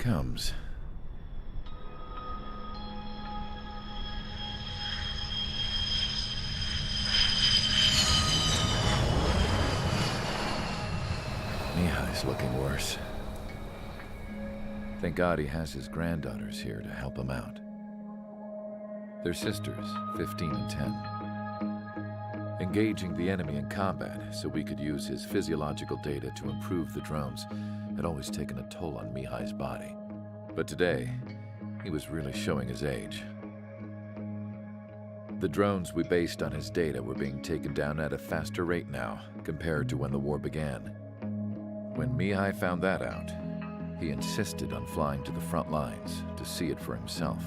comes. Mihai's looking worse. Thank God he has his granddaughters here to help him out. They're sisters, 15 and 10. Engaging the enemy in combat so we could use his physiological data to improve the drones had always taken a toll on Mihai's body. But today, he was really showing his age. The drones we based on his data were being taken down at a faster rate now compared to when the war began. When Mihai found that out, he insisted on flying to the front lines to see it for himself.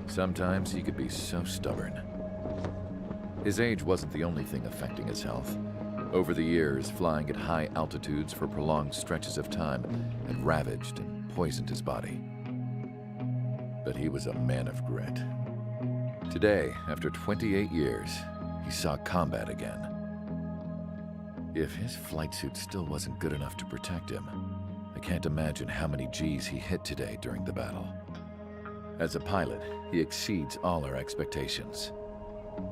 Sometimes he could be so stubborn. His age wasn't the only thing affecting his health. Over the years, flying at high altitudes for prolonged stretches of time had ravaged and poisoned his body. But he was a man of grit. Today, after 28 years, he saw combat again. If his flight suit still wasn't good enough to protect him, I can't imagine how many Gs he hit today during the battle. As a pilot, he exceeds all our expectations.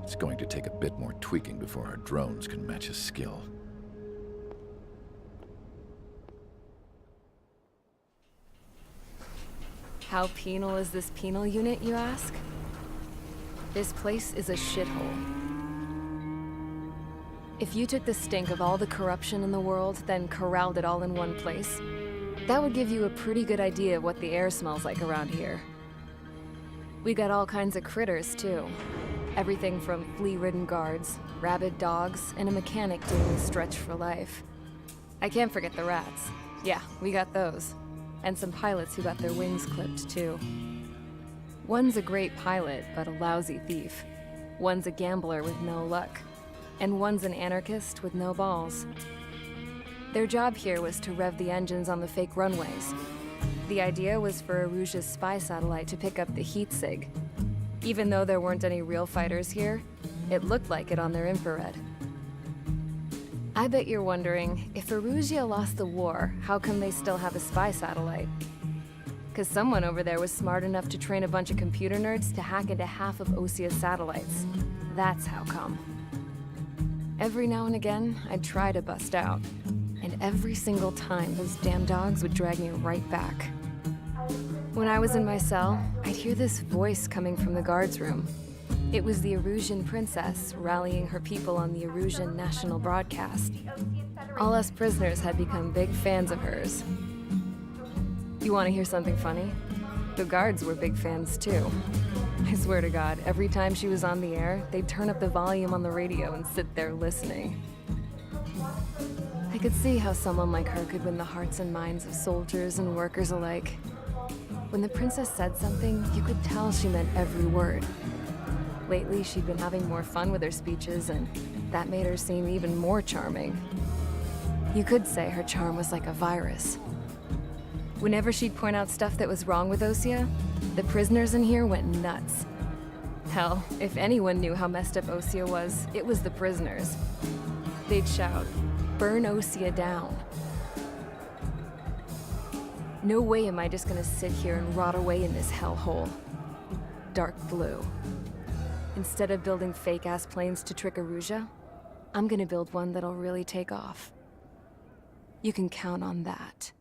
It's going to take a bit more tweaking before our drones can match his skill. How penal is this penal unit, you ask? This place is a shithole. If you took the stink of all the corruption in the world, then corralled it all in one place, that would give you a pretty good idea of what the air smells like around here. We got all kinds of critters, too. Everything from flea-ridden guards, rabid dogs, and a mechanic doing the stretch for life. I can't forget the rats. Yeah, we got those. And some pilots who got their wings clipped, too. One's a great pilot, but a lousy thief. One's a gambler with no luck. And one's an anarchist with no balls. Their job here was to rev the engines on the fake runways. The idea was for Erusean's spy satellite to pick up the heat sig. Even though there weren't any real fighters here, it looked like it on their infrared. I bet you're wondering, if Erusean lost the war, how come they still have a spy satellite? 'Cause someone over there was smart enough to train a bunch of computer nerds to hack into half of Osia's satellites. That's how come. Every now and again, I'd try to bust out. And every single time, those damn dogs would drag me right back. When I was in my cell, I'd hear this voice coming from the guards room. It was the Erusean princess rallying her people on the Erusean national broadcast. All us prisoners had become big fans of hers. You want to hear something funny? The guards were big fans too. I swear to God, every time she was on the air, they'd turn up the volume on the radio and sit there listening. I could see how someone like her could win the hearts and minds of soldiers and workers alike. When the princess said something, you could tell she meant every word. Lately, she'd been having more fun with her speeches, and that made her seem even more charming. You could say her charm was like a virus. Whenever she'd point out stuff that was wrong with Osia, the prisoners in here went nuts. Hell, if anyone knew how messed up Osia was, it was the prisoners. They'd shout, "Burn Osia down." No way am I just gonna sit here and rot away in this hellhole. Dark blue. Instead of building fake-ass planes to trick Erusean, I'm gonna build one that'll really take off. You can count on that.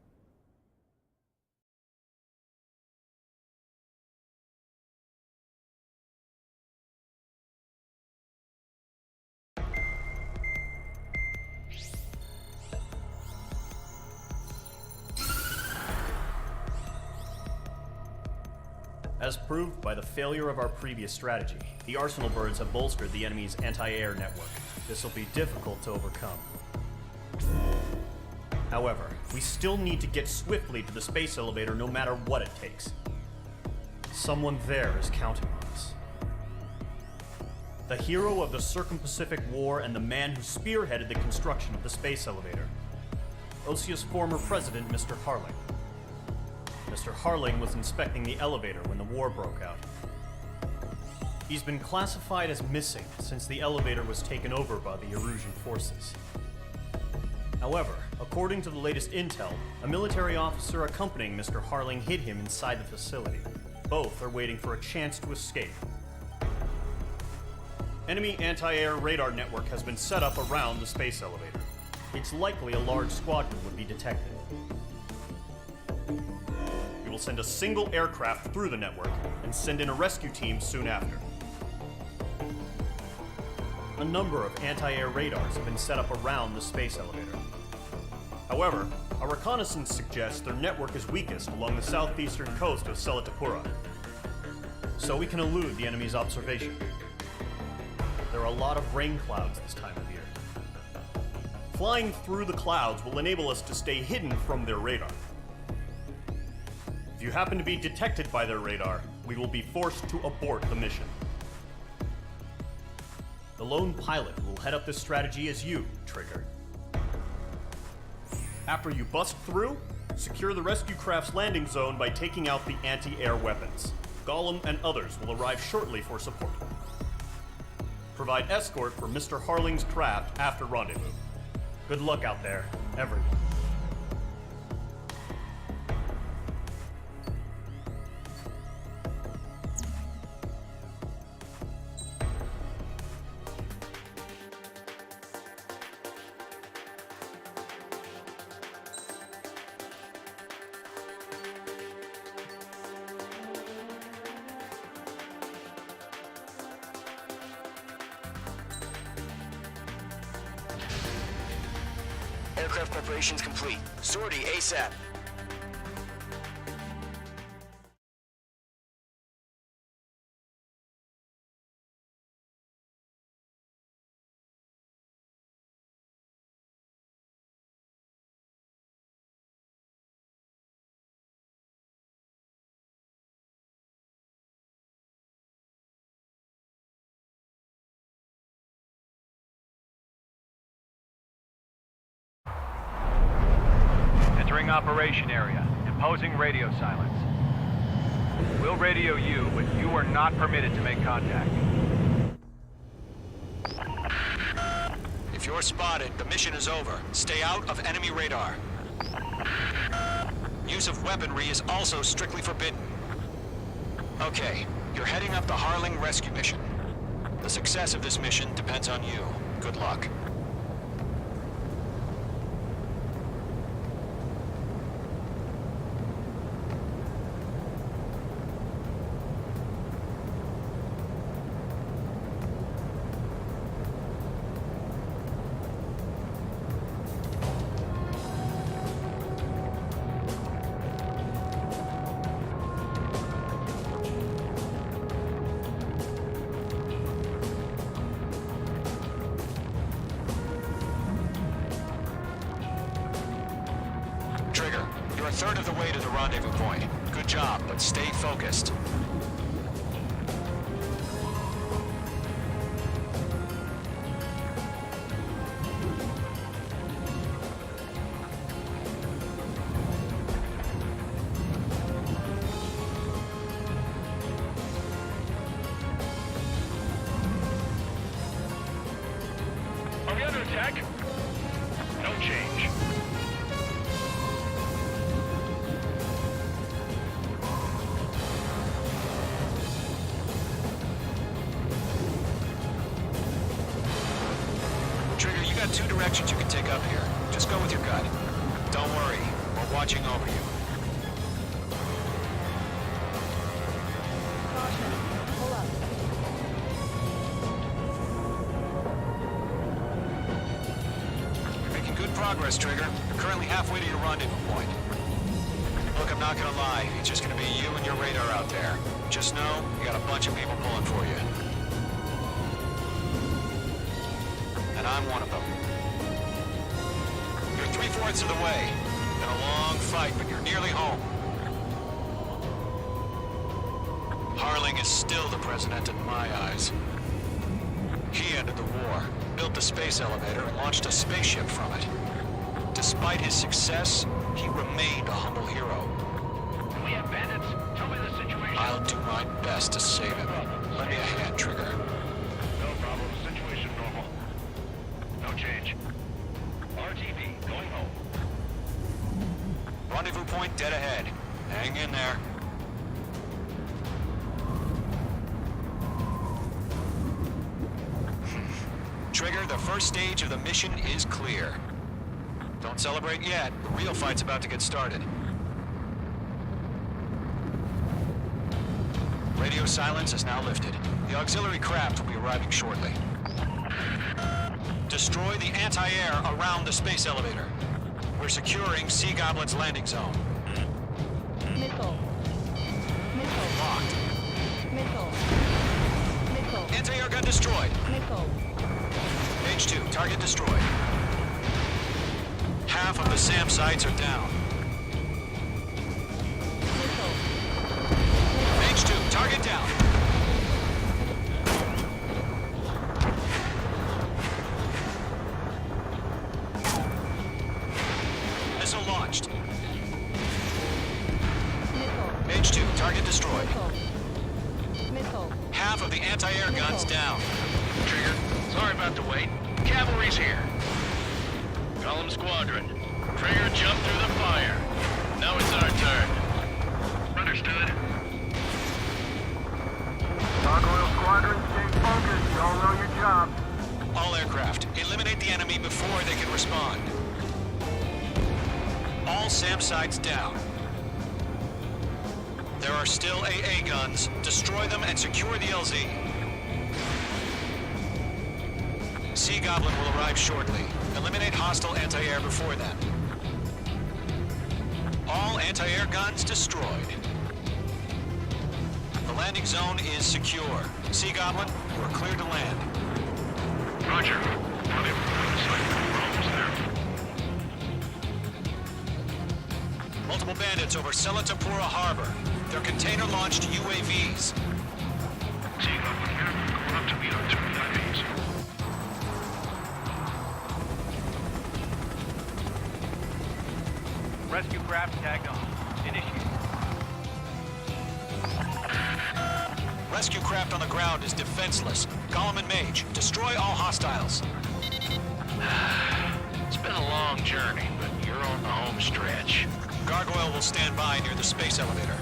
As proved by the failure of our previous strategy, the Arsenal birds have bolstered the enemy's anti-air network. This will be difficult to overcome. However, we still need to get swiftly to the space elevator no matter what it takes. Someone there is counting on us. The hero of the Circum-Pacific War and the man who spearheaded the construction of the space elevator. Osia's former president, Mr. Harling. Mr. Harling was inspecting the elevator when the war broke out. He's been classified as missing since the elevator was taken over by the Erusean forces. However, according to the latest intel, a military officer accompanying Mr. Harling hid him inside the facility. Both are waiting for a chance to escape. Enemy anti-air radar network has been set up around the space elevator. It's likely a large squadron would be detected. We will send a single aircraft through the network and send in a rescue team soon after. A number of anti-air radars have been set up around the space elevator. However, our reconnaissance suggests their network is weakest along the southeastern coast of Selatapura, so we can elude the enemy's observation. There are a lot of rain clouds this time of year. Flying through the clouds will enable us to stay hidden from their radar. If you happen to be detected by their radar, we will be forced to abort the mission. The lone pilot who will head up this strategy is you, Trigger. After you bust through, secure the rescue craft's landing zone by taking out the anti-air weapons. Gollum and others will arrive shortly for support. Provide escort for Mr. Harling's craft after rendezvous. Good luck out there, everyone. Aircraft preparations complete. Sortie ASAP. Entering operation area. Imposing radio silence. We'll radio you, but you are not permitted to make contact. If you're spotted, the mission is over. Stay out of enemy radar. Use of weaponry is also strictly forbidden. Okay, you're heading up the Harling rescue mission. The success of this mission depends on you. Good luck. Trigger, you're a third of the way to the rendezvous point. Good job, but stay focused. Are we under attack? No change. Trigger, you got two directions you can take up here. Just go with your gut. Don't worry, we're watching over you. Caution. Pull up. You're making good progress, Trigger. You're currently halfway to your rendezvous point. Look, I'm not gonna lie. It's just gonna be you and your radar out there. Just know, you got a bunch of people pulling for you. And I'm one of them. You're 3/4 of the way. Been a long fight, but you're nearly home. Harling is still the president in my eyes. He ended the war, built the space elevator, and launched a spaceship from it. Despite his success, he remained a humble hero. Do we have bandits? Tell me the situation. I'll do my best to save him. Lend me a hand, Trigger. No problem. Situation normal. No change. RTV going point dead ahead. Hang in there. Trigger, the first stage of the mission is clear. Don't celebrate yet. The real fight's about to get started. Radio silence is now lifted. The auxiliary craft will be arriving shortly. Destroy the anti-air around the space elevator. We're securing Sea Goblin's landing zone. Missile. Missile. Locked. Missile. Missile. Anti-air gun destroyed. Missile. Page 2, target destroyed. Half of the SAM sites are down. Missile. Page 2, target down. Missile launched. Missile. Page 2, target destroyed. Missile. Missile. Half of the anti-air guns down. Trigger, sorry about the wait. Cavalry's here. Column Squadron. Trigger jumped through the fire. Now it's our turn. Understood. Gargoyle Squadron, stay focused. You all know your job. All aircraft, eliminate the enemy before they can respond. All SAM sites down. There are still AA guns. Destroy them and secure the LZ. Sea Goblin will arrive shortly. Eliminate hostile anti-air before then. All anti-air guns destroyed. The landing zone is secure. Sea Goblin, you are cleared to land. Roger. We're almost there. Multiple bandits over Selatapura Harbor. They're container-launched UAVs. Sea Goblin here. Going up to meet our 2 IVs. Rescue craft tagged on. Initiate. Rescue craft on the ground is defenseless. Gollum and Mage, destroy all hostiles. It's been a long journey, but you're on the home stretch. Gargoyle will stand by near the space elevator.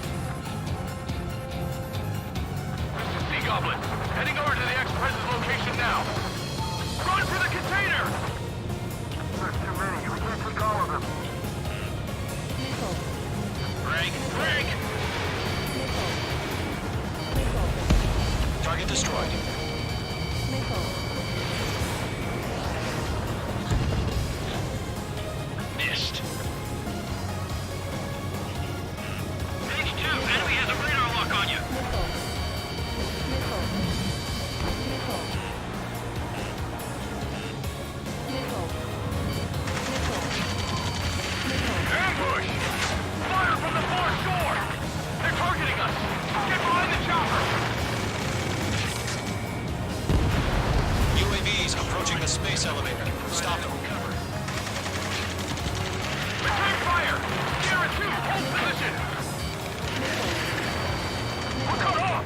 Sea Goblin, heading over to the ex-president's location now. Run for the container! There's too many. We can't take all of them. Missile. Break! Break! Missile. Missile. Target destroyed. Missile. Missed. Page 2, enemy has a radar lock on you. Missile. Missile. Missile. Missile. Missile. Missile. Ambush! Fire from the far shore! They're targeting us! Get behind the chopper! UAVs approaching the space elevator. Stop them. Return fire! Sierra 2, hold position! We're cut off!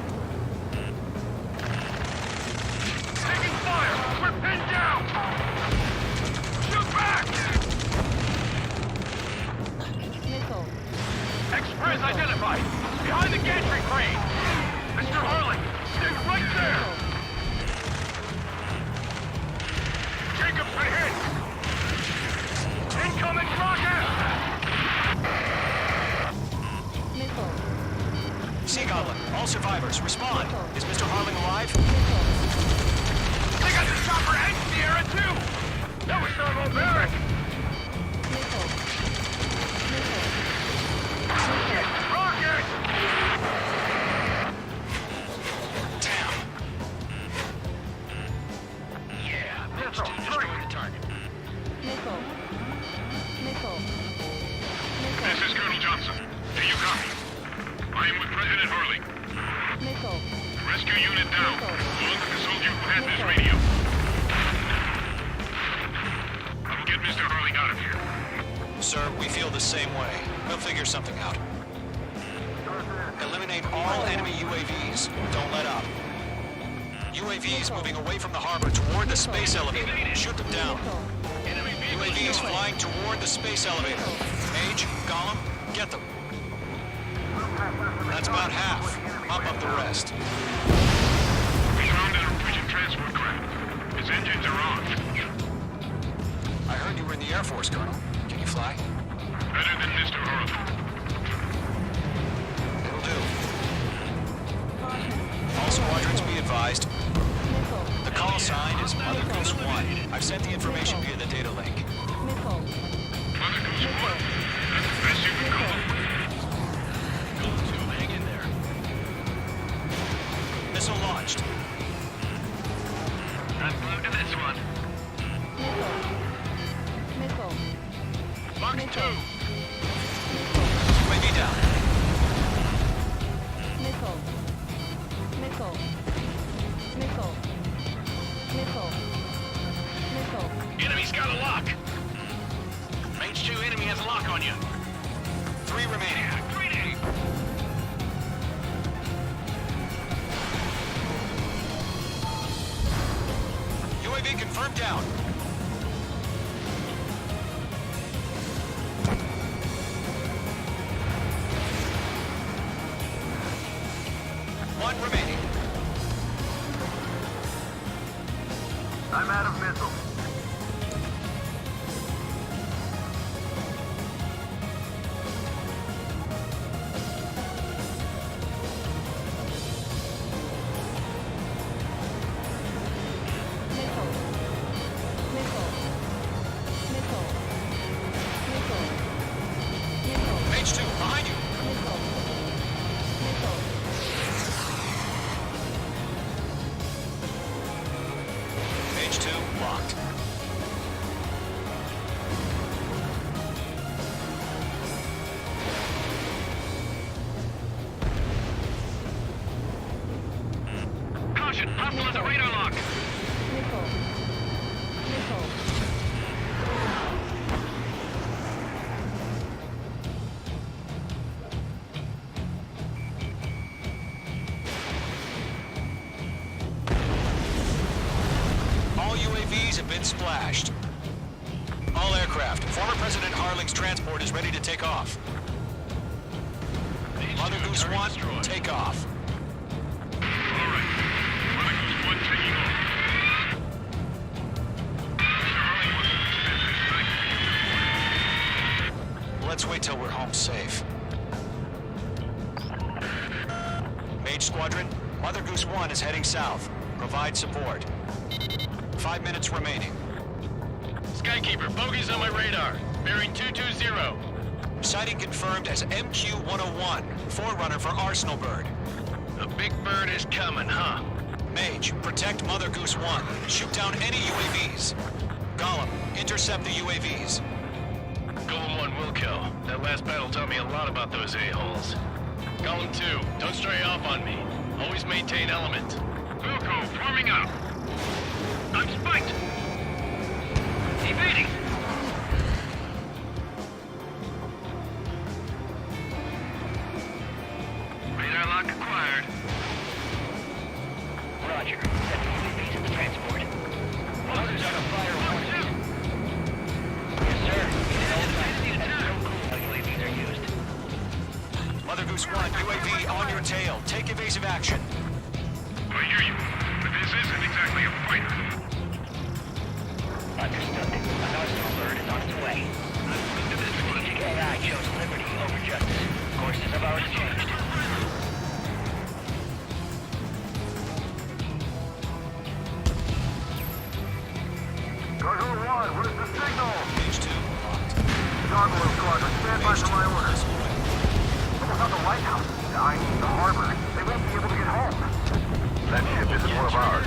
Taking fire! We're pinned down! Shoot back! Missile. Express identified! Behind the gantry crane! Mr. Harling! Stay right there! Jacob's been hit! Incoming rocket! Missile. Sea Goblin, all survivors, respond. Is Mr. Harling alive? Missile. They got the chopper and Sierra too! That was thermobaric! Missile. Missile. Rocket! Damn. Yeah, Page 2 destroyed the target. Missile. Missile. This is Colonel Johnson. Do you copy? I am with President Harling. Missile. Rescue unit down. Along with the soldier who had this radio. I will get Mr. Harling out of here. Sir, we feel the same way. We'll figure something out. Eliminate all enemy UAVs. Don't let up. UAVs moving away from the harbor toward the space elevator. Shoot them down. UAVs flying toward the space elevator. Mage, Gollum, get them. That's about half. Mop up the rest. We found an Erusean transport craft. Its engines are on. I heard you were in the Air Force, Colonel. Can you fly? Better than Mr. Harling. It'll do. All squadrons be advised. Missile. The call sign is Mother Goose 1. I've sent the information via the data link. Missile. Mother Goose 1. That's the best you can call it. Hang in there. Missile launched. I'm glued to this one. Missile. Box 2. UAV down. Missile. Missile. Missile. Missile. Missile. Enemy's got a lock. Mage 2 enemy has a lock on you. 3 remaining. 3D. UAV confirmed down. One remaining. I'm out of missiles. Missile. Missile. Missile. Missile. Missile. Mage 2, behind you. Missile. Missile. Mage 2, locked. Caution, hostile has a radar lock. Missile. Missile. All UAVs have been splashed. All aircraft. Former President Harling's transport is ready to take off. Mother Goose 1, take off. Alright. Mother Goose 1 taking off. Mr. Harling wasn't Let's wait till we're home safe. Mage Squadron, Mother Goose 1 is heading south. Provide support. 5 minutes remaining. Skykeeper, bogeys on my radar. Bearing 220. Sighting confirmed as MQ-101, forerunner for Arsenal Bird. The big bird is coming, huh? Mage, protect Mother Goose 1. Shoot down any UAVs. Gollum, intercept the UAVs. Golem 1 will kill. That last battle taught me a lot about those a-holes. Golem 2, don't stray off on me. Always maintain element. Wilco, forming up. I'm spiked. Evading. Radar lock acquired. Roger. Set the UAVs in the transport. Motors on a fire warning. Yes, sir. That's so cool how UAVs are used. Mother Goose 1, UAV on your tail. Take evasive action. I hear you, but this isn't exactly a fighter. Understood. An Arsenal bird is on its way. Strategic AI chose liberty over justice. Courses have already changed. Gargoyle 1, where's the signal? Mage 2, locked. Gargoyle Squadron, stand by for my orders. What about the Lighthouse? I need the harbor. They won't be able to get home. That ship isn't one of ours.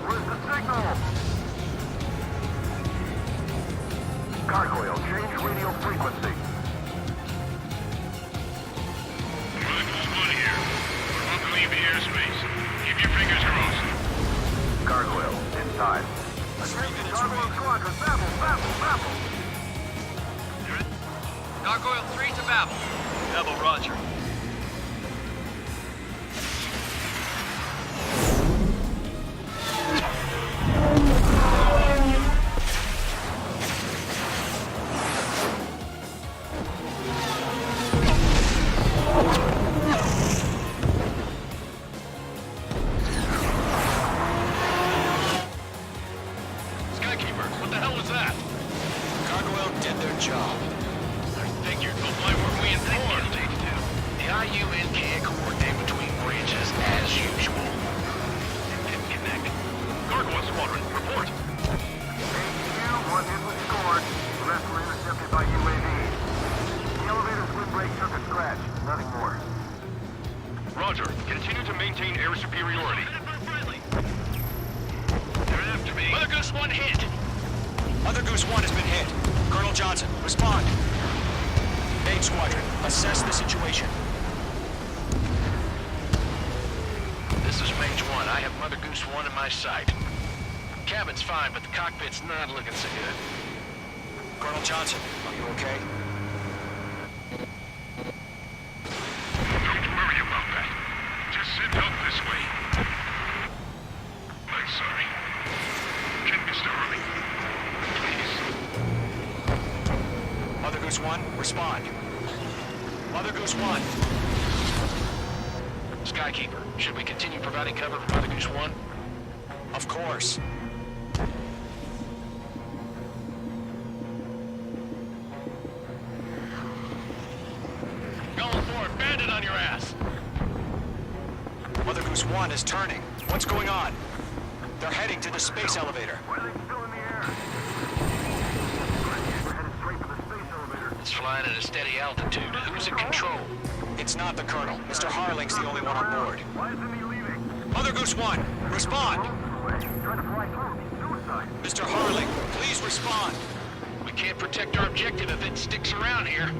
Where's the signal? Gargoyle, change radio frequency. Mother Goose 1 here. We're about to leave the airspace. Keep your fingers crossed. Gargoyle, inside. Gargoyle Squadron, babble. Gargoyle 3 to Babel. Babel, roger. My UN can't coordinate between branches as usual. Didn't connect. Gargoyle Squadron, report. HQ, one hit was scored. The rest were intercepted by UAV. The elevator's windbreak took a scratch. Nothing more. Roger. Continue to maintain air superiority. They're after me. Mother Goose 1 hit. Mother Goose 1 has been hit. Colonel Johnson, respond. Main Squadron, assess the situation. This is Mage 1. I have Mother Goose 1 in my sight. Cabin's fine, but the cockpit's not looking so good. Colonel Johnson, are you okay? Don't worry about that. Just send help this way. I'm sorry. Get Mr. Harling. Please. Mother Goose 1, respond. Mother Goose 1. Skykeeper, should we continue providing cover for Mother Goose 1? Of course. Going for it. Bandit on your ass. Mother Goose 1 is turning. What's going on? They're heading to the space elevator. Why are they still in the air? We're headed straight for the space elevator. It's flying at a steady altitude. Who's in control? It's not the Colonel. Mr. Harling's the only one on board. Why isn't he leaving? Mother Goose 1, respond! Trying to fly through. Suicide. Mr. Harling, please respond! We can't protect our objective if it sticks around here.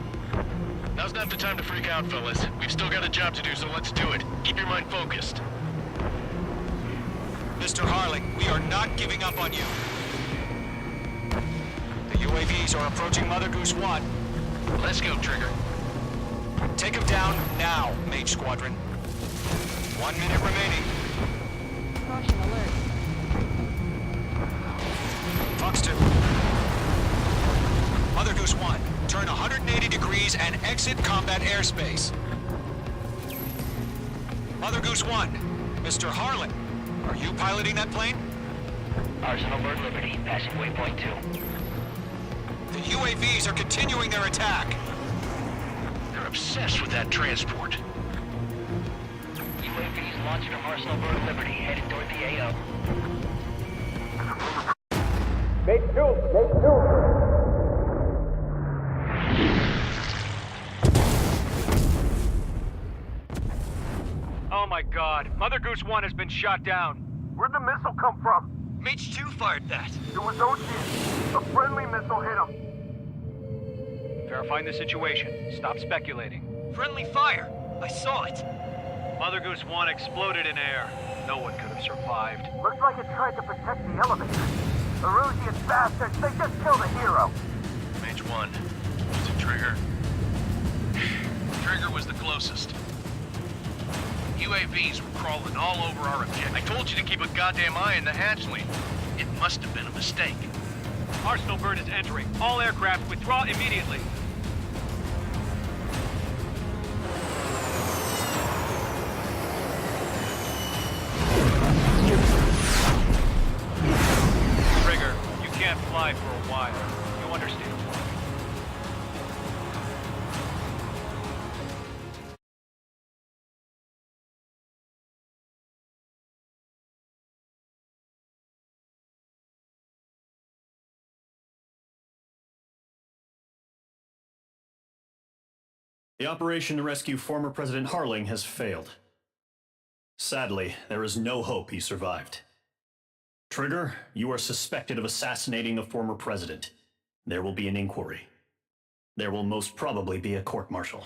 Now's not the time to freak out, fellas. We've still got a job to do, so let's do it. Keep your mind focused. Mr. Harling, we are not giving up on you. The UAVs are approaching Mother Goose 1. Let's go, Trigger. Take him down now, Mage Squadron. 1 minute remaining. Caution alert. Fox 2. Mother Goose 1, turn 180 degrees and exit combat airspace. Mother Goose 1, Mr. Harling, are you piloting that plane? Arsenal Bird Liberty, passing waypoint 2. The UAVs are continuing their attack. They're obsessed with that transport. UAVs launched from Arsenal Bird Liberty, headed toward the AO. Oh my god, Mother Goose 1 has been shot down. Where'd the missile come from? Mage 2 fired that. It was Ocean. A friendly missile hit him. Verifying the situation. Stop speculating. Friendly fire. I saw it. Mother Goose 1 exploded in air. No one could have survived. Looks like it tried to protect the elevator. Erusean bastards, they just killed a hero. Mage 1. Was it Trigger? Trigger was the closest. UAVs were crawling all over our objective. I told you to keep a goddamn eye on the hatchling. It must have been a mistake. Arsenal Bird is entering. All aircraft withdraw immediately. Trigger, you can't fly for a while. You understand why. The operation to rescue former President Harling has failed. Sadly, there is no hope he survived. Trigger, you are suspected of assassinating the former president. There will be an inquiry. There will most probably be a court-martial.